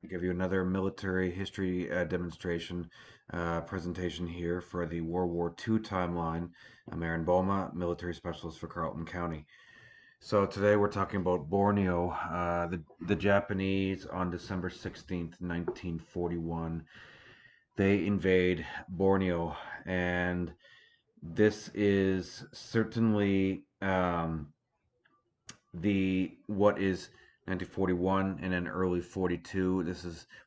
give you another military history demonstration presentation here for the World War II timeline. I'm Aaron Boma, military specialist for Carleton County. So today we're talking about Borneo. The Japanese on December 16th, 1941, they invade Borneo, and this is certainly the what is 1941 and then early 42.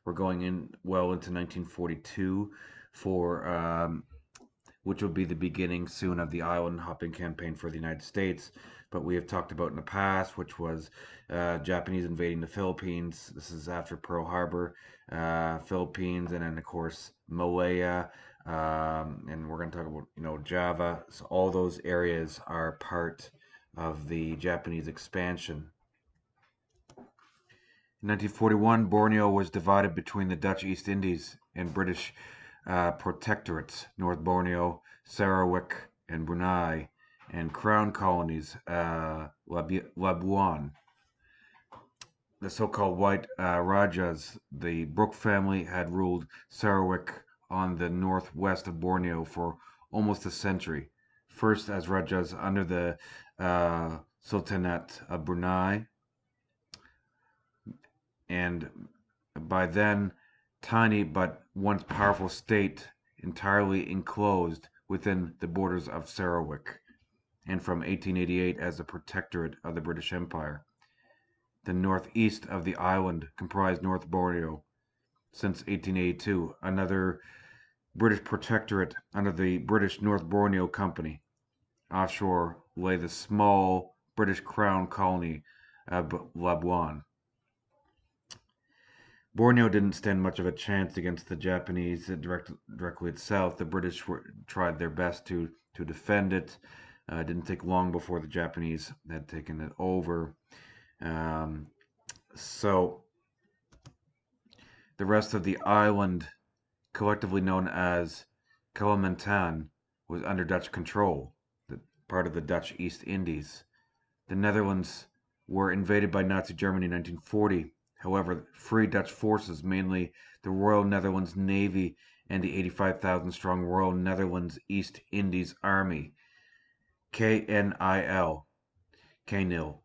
We're going in well into 1942 for which will be the beginning soon of the island hopping campaign for the United States. But we have talked about in the past, which was Japanese invading the Philippines. This is after Pearl Harbor, Philippines, and then of course Malaya. And we're going to talk about Java. So all those areas are part of the Japanese expansion. In 1941, Borneo was divided between the Dutch East Indies and British protectorates, North Borneo, Sarawak, and Brunei, and crown colonies, Labuan. The so-called White Rajas, the Brooke family, had ruled Sarawak on the northwest of Borneo for almost a century. First as Rajas under the Sultanate of Brunei, and by then tiny but once powerful state entirely enclosed within the borders of Sarawak, and from 1888 as a protectorate of the British Empire. The northeast of the island comprised North Borneo since 1882, another British protectorate under the British North Borneo Company. Offshore lay the small British Crown colony of Labuan. Borneo didn't stand much of a chance against the Japanese directly itself. The British tried their best to defend it. It didn't take long before the Japanese had taken it over. So the rest of the island, collectively known as Kalimantan, was under Dutch control, part of the Dutch East Indies. The Netherlands were invaded by Nazi Germany in 1940. However, Free Dutch forces, mainly the Royal Netherlands Navy and the 85,000 strong Royal Netherlands East Indies Army, KNIL, KNIL,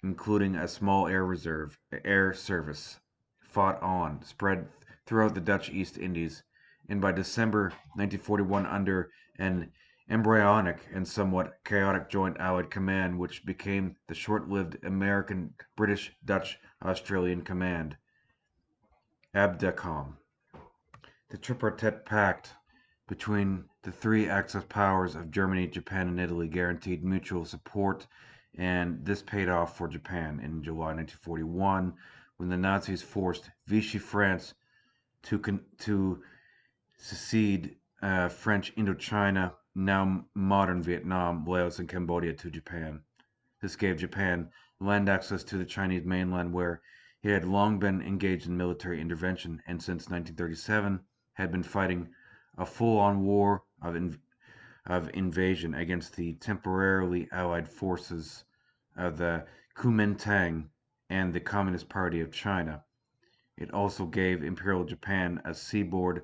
including a small air service, fought on, spread throughout the Dutch East Indies, and by December 1941, under an embryonic and somewhat chaotic joint Allied command, which became the short-lived American, British, Dutch, Australian Command, ABDACOM. The Tripartite Pact between the three Axis powers of Germany, Japan, and Italy guaranteed mutual support, and this paid off for Japan in July 1941 when the Nazis forced Vichy France to secede French Indochina, now modern Vietnam, Laos, and Cambodia, to Japan. This gave Japan land access to the Chinese mainland, where he had long been engaged in military intervention and since 1937 had been fighting a full-on war of invasion against the temporarily allied forces of the Kuomintang and the Communist Party of China. It also gave Imperial Japan a seaboard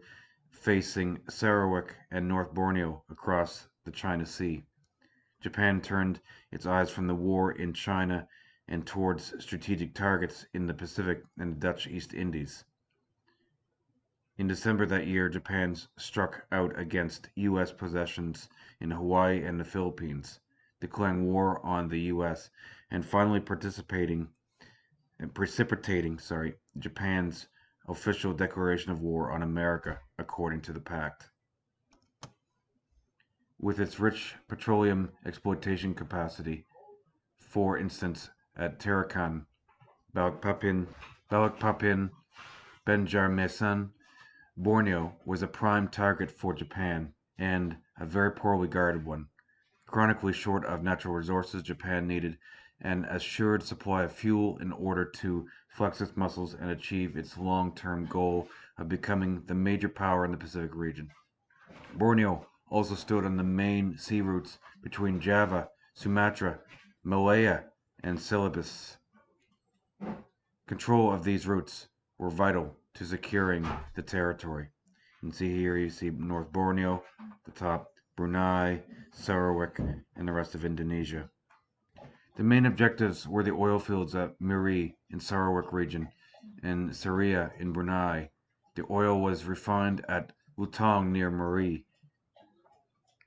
facing Sarawak and North Borneo across the China Sea. Japan turned its eyes from the war in China and towards strategic targets in the Pacific and the Dutch East Indies. In December that year, Japan struck out against U.S. possessions in Hawaii and the Philippines, declaring war on the U.S. and finally precipitating Japan's official declaration of war on America, according to the pact. With its rich petroleum exploitation capacity, for instance at Tarakan, Balikpapan, Banjarmasin, Borneo was a prime target for Japan, and a very poorly guarded one. Chronically short of natural resources, Japan needed an assured supply of fuel in order to flex its muscles and achieve its long-term goal of becoming the major power in the Pacific region. Borneo also stood on the main sea routes between Java, Sumatra, Malaya, and Celebes. Control of these routes were vital to securing the territory. You can see here, you see North Borneo, the top, Brunei, Sarawak, and the rest of Indonesia. The main objectives were the oil fields at Miri in Sarawak region and Saria in Brunei. The oil was refined at Lutong near Miri.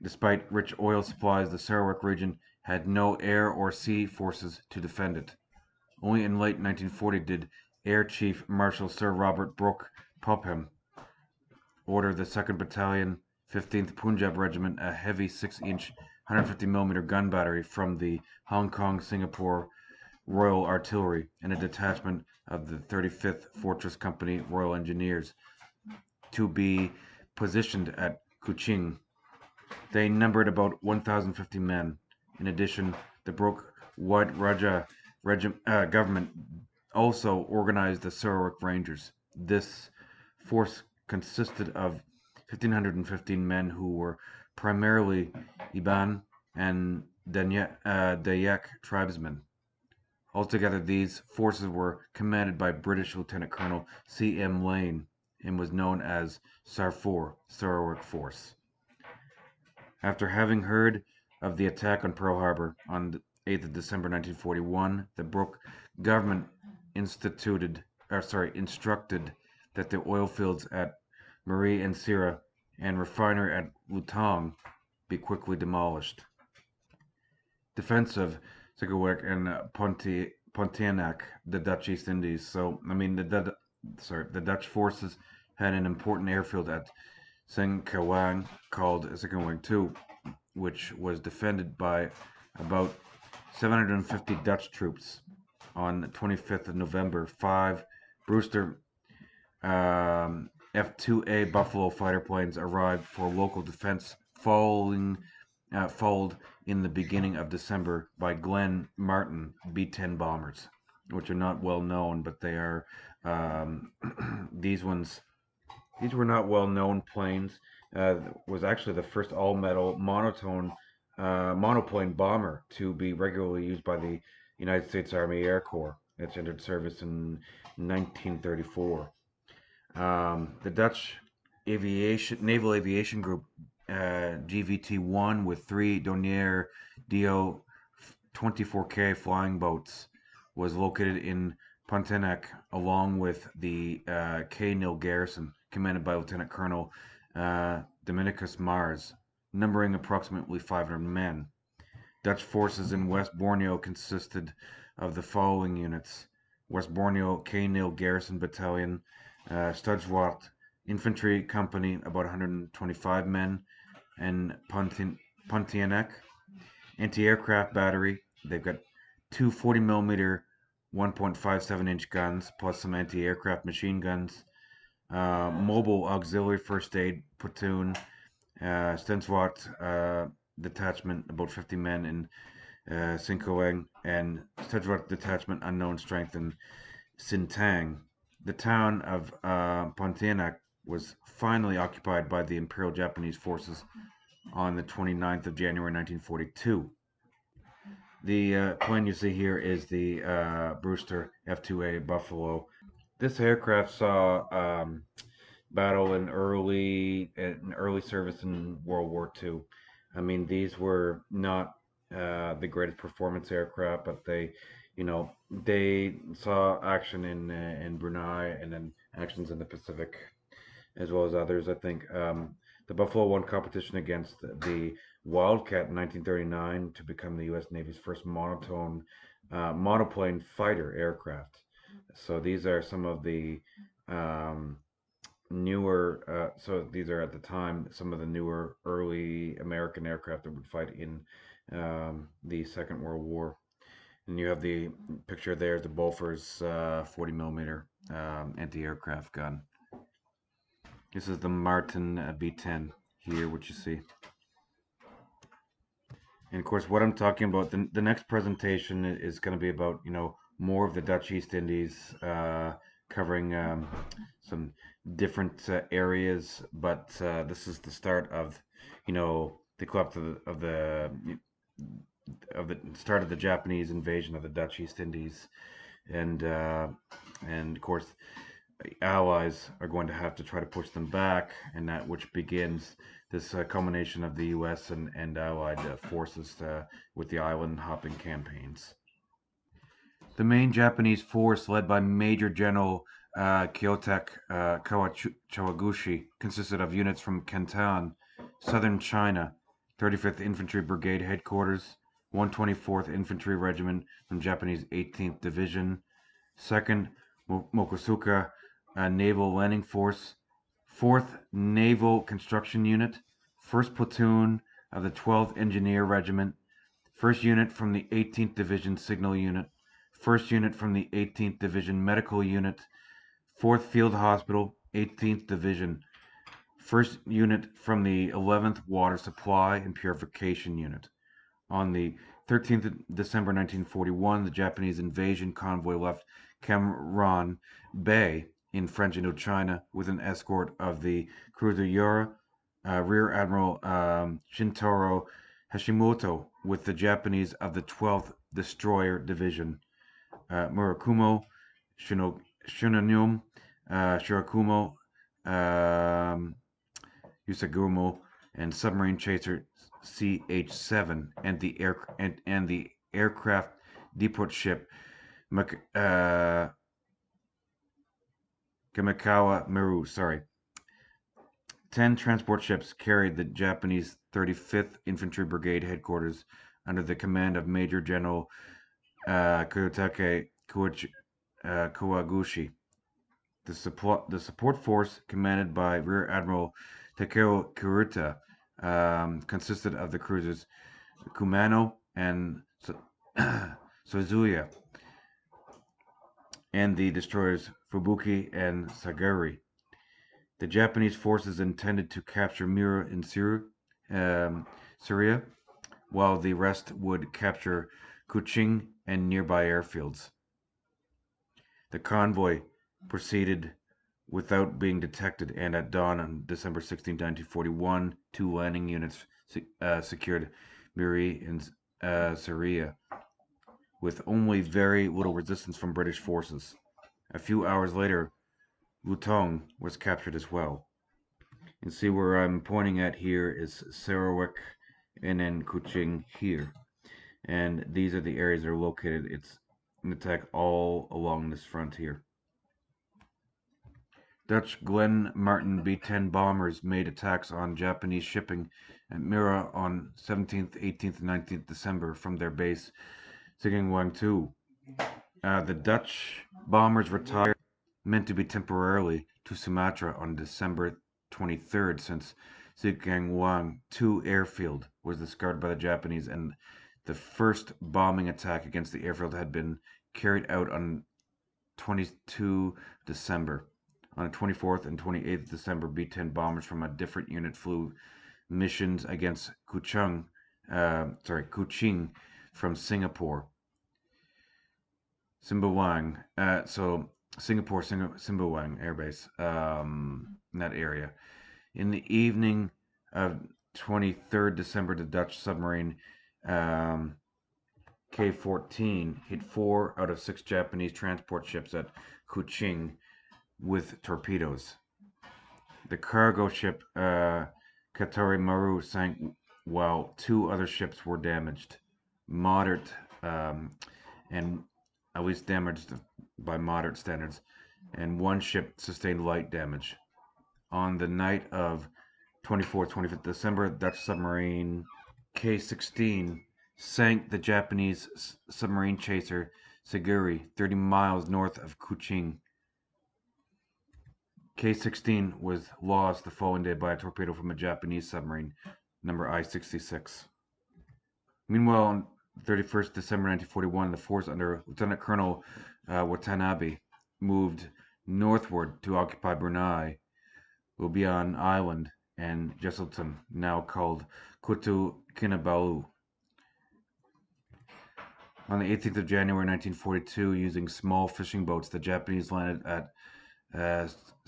Despite rich oil supplies, the Sarawak region had no air or sea forces to defend it. Only in late 1940 did Air Chief Marshal Sir Robert Brooke Popham order the 2nd Battalion, 15th Punjab Regiment a heavy 6-inch 150mm gun battery from the Hong Kong-Singapore Royal Artillery and a detachment of the 35th Fortress Company Royal Engineers to be positioned at Kuching. They numbered about 1,050 men. In addition, the Brooke White Raja government also organized the Sarawak Rangers. This force consisted of 1,515 men who were primarily Iban and Dayak tribesmen. Altogether, these forces were commanded by British Lieutenant Colonel C. M. Lane and was known as SAR-4, Sarawak Force. After having heard of the attack on Pearl Harbor on the 8th of December 1941, the Brooke government instructed that the oil fields at Marie and Sierra and refinery at Lutong be quickly demolished. Defense of Sarawak and Pontianak, the Dutch East Indies. So, I mean, the Dutch forces had an important airfield at Sengkawang called Sengkawang II, which was defended by about 750 Dutch troops. On the 25th of November, 5 Brewster F-2A Buffalo fighter planes arrived for local defense, followed in the beginning of December by Glenn Martin B-10 bombers, which are not well known, but they are these ones. These were not well known planes. Was actually the first all metal monoplane bomber to be regularly used by the United States Army Air Corps. It entered service in 1934. The Dutch Naval Aviation Group, GVT-1, with 3 Dornier Do 24K flying boats, was located in Pontianak along with the K-Nil garrison, commanded by Lieutenant Colonel Dominicus Mars, numbering approximately 500 men. Dutch forces in West Borneo consisted of the following units: West Borneo K-Nil Garrison Battalion, Stujwat Infantry Company, about 125 men, and Pontianak Anti-Aircraft Battery. They've got two 40mm 1.57-inch guns, plus some anti-aircraft machine guns. Mobile Auxiliary First Aid Platoon, Stenswat Detachment, about 50 men in Sinkoeng, and Stujwat Detachment, unknown strength in Sintang. The town of Pontianak was finally occupied by the Imperial Japanese forces on the 29th of January 1942. The plane you see here is the Brewster F-2A Buffalo. This aircraft saw battle in early service in World War II. I mean, these were not the greatest performance aircraft, but they saw action in Brunei and then actions in the Pacific as well as others. I think the Buffalo won competition against the Wildcat in 1939 to become the U.S. Navy's first monoplane fighter aircraft. So these are some of the um, newer. So these are at the time some of the newer early American aircraft that would fight in the Second World War. And you have the picture there, the Bofors 40mm anti-aircraft gun. This is the Martin B10 here, what you see. And of course, what I'm talking about, the next presentation is going to be about, more of the Dutch East Indies, covering some different areas. But this is the start of, the collapse of the start of the Japanese invasion of the Dutch East Indies, and of course Allies are going to have to try to push them back, and that which begins this culmination of the U.S. and Allied forces with the island hopping campaigns. The main Japanese force, led by Major General Kyotek Kawaguchi, consisted of units from Canton, southern China, 35th Infantry Brigade Headquarters, 124th Infantry Regiment from Japanese 18th Division, 2nd Mokosuka Naval Landing Force, 4th Naval Construction Unit, 1st Platoon of the 12th Engineer Regiment, 1st Unit from the 18th Division Signal Unit, 1st Unit from the 18th Division Medical Unit, 4th Field Hospital, 18th Division, 1st Unit from the 11th Water Supply and Purification Unit. On the 13th of December 1941, the Japanese invasion convoy left Cam Bay in French Indochina with an escort of the cruiser Yura, Rear Admiral Shintaro Hashimoto with the Japanese of the 12th Destroyer Division, Murakumo, Shinonome, Shirakumo, Usagumo, and submarine chaser CH-7 and the aircraft depot ship Kamikawa Maru. 10 transport ships carried the Japanese 35th Infantry Brigade headquarters under the command of Major General Kyosuke Kawaguchi. The support force, commanded by Rear Admiral Takeo Kurita, consisted of the cruisers Kumano and Suzuya, and the destroyers Fubuki and Sagari. The Japanese forces intended to capture Mura in Syria, while the rest would capture Kuching and nearby airfields. The convoy proceeded without being detected, and at dawn on December 16, 1941, 2 landing units secured Muri in Syria, with only very little resistance from British forces. A few hours later, Lutong was captured as well. And see where I'm pointing at here is Sarawak and then Kuching here. And these are the areas that are located. It's an attack all along this front here. Dutch Glen Martin B-10 bombers made attacks on Japanese shipping at Mira on 17th, 18th, and 19th December from their base Sigingwang 2. The Dutch bombers retired, meant to be temporarily, to Sumatra on December 23rd, since Sigingwang 2 airfield was discarded by the Japanese, and the first bombing attack against the airfield had been carried out on 22 December. On the 24th and 28th December, B-10 bombers from a different unit flew missions against Kuching from Singapore. Simbawang, Singapore Simbawang airbase, in that area. In the evening of 23rd December, the Dutch submarine K-14 hit 4 out of 6 Japanese transport ships at Kuching with torpedoes. The cargo ship Katari Maru sank, while 2 other ships were damaged, moderate, and at least damaged by moderate standards, and 1 ship sustained light damage. On the night of 24th, 25th December, Dutch submarine K-16 sank the Japanese submarine chaser Saguri 30 miles north of Kuching. K-16 was lost the following day by a torpedo from a Japanese submarine, number I-66. Meanwhile, on 31st December 1941, the force under Lieutenant Colonel Watanabe moved northward to occupy Brunei, Lubian Island, and Jesselton, now called Kutu Kinabalu. On the 18th of January 1942, using small fishing boats, the Japanese landed at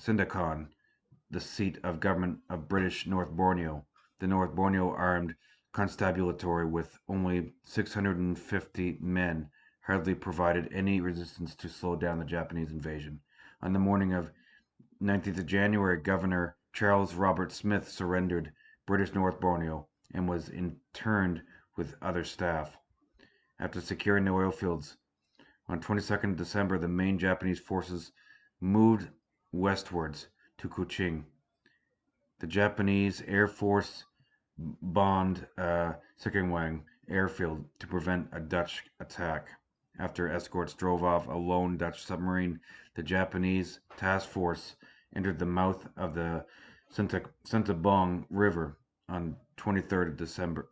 Sindakan, the seat of government of British North Borneo. The North Borneo Armed Constabulary, with only 650 men, hardly provided any resistance to slow down the Japanese invasion. On the morning of 19th of January, Governor Charles Robert Smith surrendered British North Borneo and was interned with other staff. After securing the oil fields, on 22nd December, the main Japanese forces moved westwards to Kuching. The Japanese Air Force bombed Sikingwang airfield to prevent a Dutch attack. After escorts drove off a lone Dutch submarine, the Japanese task force entered the mouth of the Sentabong River on 23rd of December.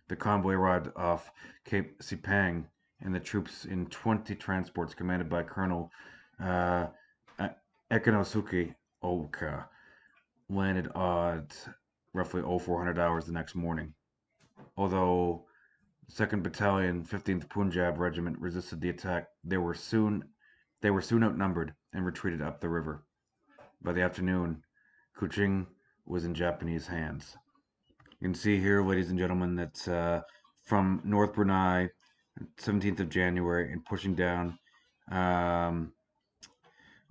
The convoy arrived off Cape Sepang, and the troops in 20 transports commanded by Colonel uh, Ekinosuke Oka landed at roughly 0400 hours the next morning. Although 2nd Battalion, 15th Punjab Regiment resisted the attack, they were soon outnumbered and retreated up the river. By the afternoon, Kuching was in Japanese hands. You can see here, ladies and gentlemen, that from North Brunei, 17th of January, and pushing down um,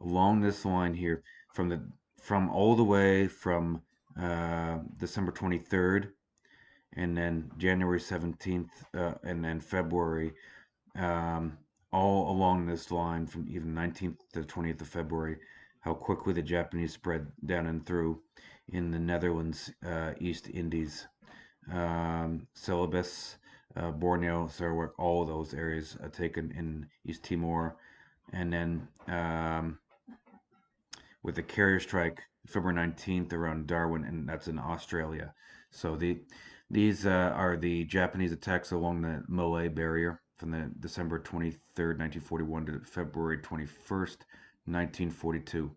along this line here from all the way from December 23rd, and then January 17th, and then February, um, all along this line from even 19th to 20th of February, how quickly the Japanese spread down and through in the Netherlands, East Indies, Celebes, Borneo, Sarawak, all of those areas taken in East Timor, and then with the carrier strike February 19th around Darwin, and that's in Australia. So these are the Japanese attacks along the Malay Barrier from the December 23rd, 1941 to February 21st, 1942.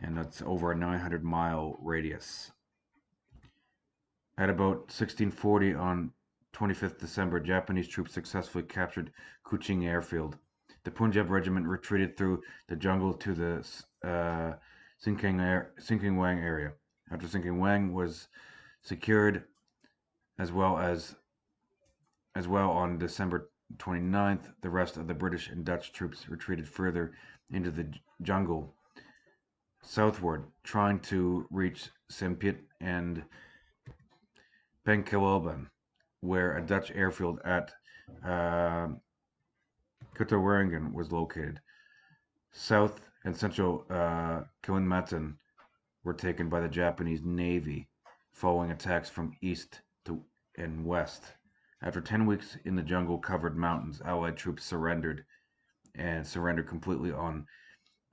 And that's over a 900-mile radius. At about 1640 on 25th December, Japanese troops successfully captured Kuching Airfield. The Punjab regiment retreated through the jungle to the Sinking-Wang area. After Sinking-Wang was secured, as well on December 29th, the rest of the British and Dutch troops retreated further into the jungle southward, trying to reach Sempit and Penkelben, where a Dutch airfield at Kutawaringen was located. South and central Kalimantan were taken by the Japanese Navy, following attacks from east to and west. After 10 weeks in the jungle-covered mountains, Allied troops surrendered completely on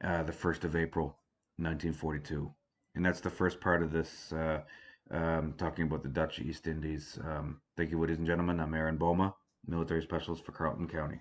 the 1st of April, 1942. And that's the first part of this, talking about the Dutch East Indies. Thank you, ladies and gentlemen. I'm Aaron Boma, military specialist for Carleton County.